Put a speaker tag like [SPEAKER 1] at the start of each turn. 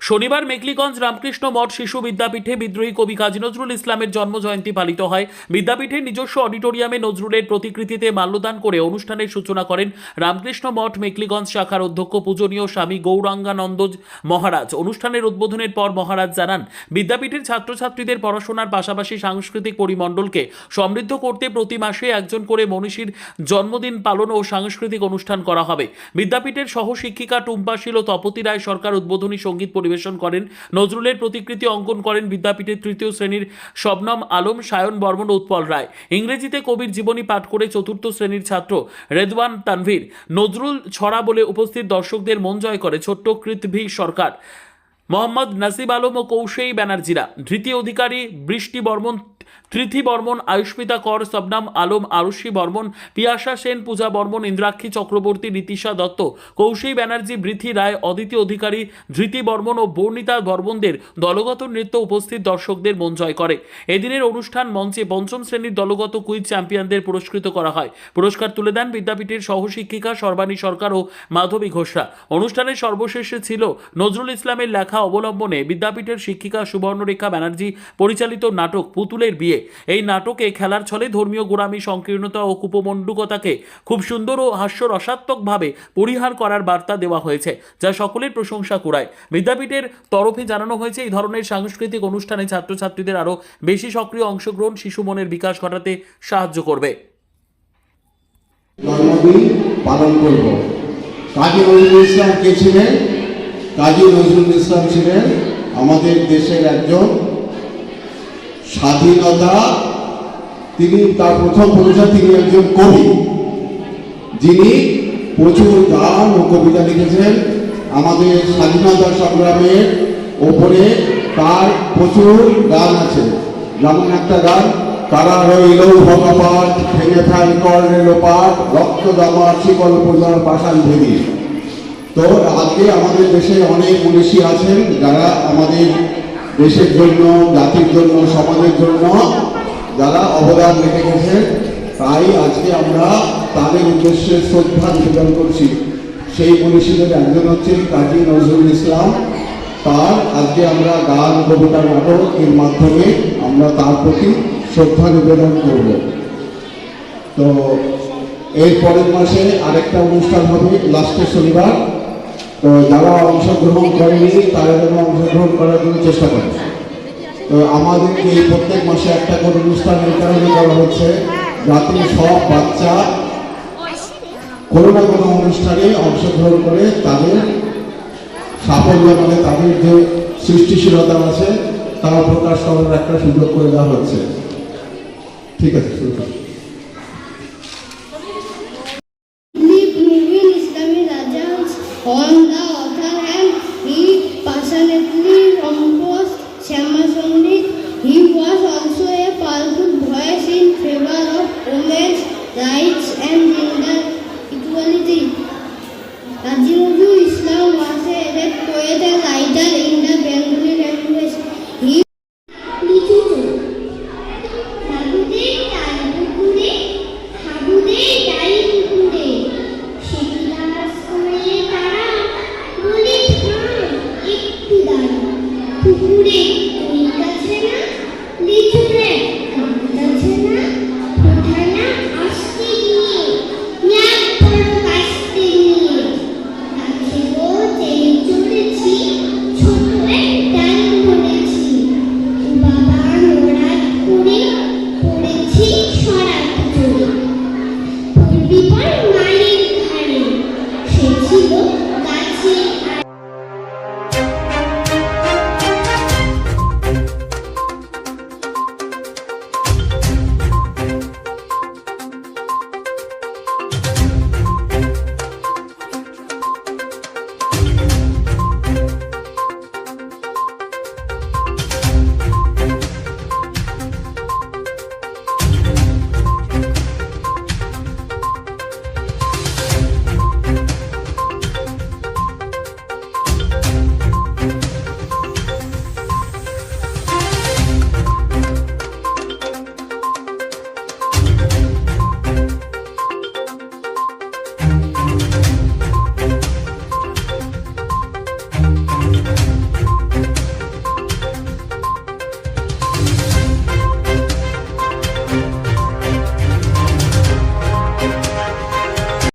[SPEAKER 1] শনিবার মেঘলিগঞ্জ রামকৃষ্ণ মঠ শিশু বিদ্যাপীঠে বিদ্রোহী কবি কাজী নজরুল ইসলামের জন্মজয়ন্তী পালিত হয়। বিদ্যাপীঠের নিজস্ব অডিটোরিয়ামে নজরুলের প্রতিকৃতিতে মাল্যদান করে অনুষ্ঠানের সূচনা করেন রামকৃষ্ণ মঠ মেঘলিগঞ্জ শাখার অধ্যক্ষ পূজনীয় স্বামী গৌরাঙ্গানন্দ মহারাজ। অনুষ্ঠানের উদ্বোধনের পর মহারাজ জানান, বিদ্যাপীঠের ছাত্রছাত্রীদের পড়াশোনার পাশাপাশি সাংস্কৃতিক পরিমণ্ডলকে সমৃদ্ধ করতে প্রতি মাসে একজন করে মনীষীর জন্মদিন পালন ও সাংস্কৃতিক অনুষ্ঠান করা হবে। বিদ্যাপীঠের সহশিক্ষিকা টুম্পা শীল ও তপতি রায় সরকার উদ্বোধনী সঙ্গীত পরিবেশন করেন। নজরুলের প্রতিকৃতি অঙ্কন করেন বিদ্যাপীঠের তৃতীয় শ্রেণীর শবনম আলম, সায়ন বর্মন ও উৎপল রায়। ইংরেজিতে কবির জীবনী পাঠ করে চতুর্থ শ্রেণীর ছাত্র রেদওয়ান তানভীর নজরুল ছড়া বলে উপস্থিত দর্শকদের মন জয় করে ছোট্ট কৃতভি সরকার, মোহাম্মদ নাসিব আলম ও কৌশেই ব্যানার্জিরা। ধৃতি অধিকারী, বৃষ্টি বর্মন, তৃথি বর্মন, আয়ুষ্মিতা কর, শবনম আলম, আরুষি বর্মন, পিয়াসা সেন, পূজা বর্মন, ইন্দ্রাক্ষী চক্রবর্তী, নীতিশা দত্ত, কৌশেই ব্যানার্জি, বৃথি রায়, অদিতি অধিকারী, ধৃতি বর্মন ও বর্ণিতা বর্মনদের দলগত নৃত্য উপস্থিত দর্শকদের মন জয় করে। এদিনের অনুষ্ঠান মঞ্চে পঞ্চম শ্রেণীর দলগত কুইজ চ্যাম্পিয়নদের পুরস্কৃত করা হয়। পুরস্কার তুলে দেন বিদ্যাপীঠের সহশিক্ষিকা সর্বাণী সরকার ও মাধবী ঘোষরা। অনুষ্ঠানের সর্বশেষে ছিল নজরুল ইসলামের লেখা অবলম্বনে বিদ্যাপীঠের শিক্ষিকা সুবর্ণরেখা ব্যানার্জি পরিচালিত নাটক পুতুলের বিয়ে। এই নাটকে খেলার ছলে ধর্মীয় গোঁড়ামি, সংকীর্ণতা ও কুপমণ্ডুকতাকে খুব সুন্দর ও হাস্যরসাত্মকভাবে পরিহার করার বার্তা দেওয়া হয়েছে, যা সকলের প্রশংসা কুড়ায়। বিদ্যাপীঠের তরফে জানানো হয়েছে, এই ধরনের সাংস্কৃতিক অনুষ্ঠানে ছাত্রছাত্রীদের আরও বেশি সক্রিয় অংশগ্রহণ শিশু মনের বিকাশ ঘটাতে সাহায্য করবে।
[SPEAKER 2] পালন করব। কাজী নজরুল ইসলাম কে ছিলেন? কাজী নজরুল ইসলাম ছিলেন আমাদের দেশের একজন স্বাধীনতা, তিনি তার প্রথম পরিচয়, তিনি একজন কবি, যিনি প্রচুর গান ও কবিতা লিখেছেন। আমাদের স্বাধীনতা সংগ্রামের ওপরে তার প্রচুর গান আছে। যেমন একটা গান, তারা রইল ভগপাত, ভেঙে ফেল কর রেলোপাত, রক্ত জমা শিকল পূজার পাষাণ ভেদি। তো আজকে আমাদের দেশে অনেক মনীষী আছেন যারা আমাদের দেশের জন্য, জাতির জন্য, সমাজের জন্য যারা অবদান রেখে গেছেন। তাই আজকে আমরা তাদের উদ্দেশ্যে শ্রদ্ধা নিবেদন করছি। সেই মনীষীদের একজন হচ্ছেন কাজী নজরুল ইসলাম। তার আজকে আমরা গান, কবিতা, নাটক এর মাধ্যমে আমরা তার প্রতি শ্রদ্ধা নিবেদন করব। তো এর পরের মাসে আরেকটা অনুষ্ঠান হবে লাস্টের শনিবার। তো যারা অংশগ্রহণ করেনি তারা যেন অংশগ্রহণ করার জন্য চেষ্টা করে। তো আমাদের এই প্রত্যেক মাসে একটা করে অনুষ্ঠান এই কারণে করা হচ্ছে যাতে সব বাচ্চা কোনো না কোনো অনুষ্ঠানে অংশগ্রহণ করে তাদের সাফল্য, মানে তাদের যে সৃষ্টিশীলতা আছে তা প্রকাশ করার একটা সুযোগ করে দেওয়া হচ্ছে। ঠিক আছে, শুরু করুন।
[SPEAKER 3] On the other hand, he passionately opposed Shama Sundar. He was also a powerful voice in favor of women's rights and gender equality. Kazi Nazrul Islam was a poet and writer in the Bengali language. He পুকুরে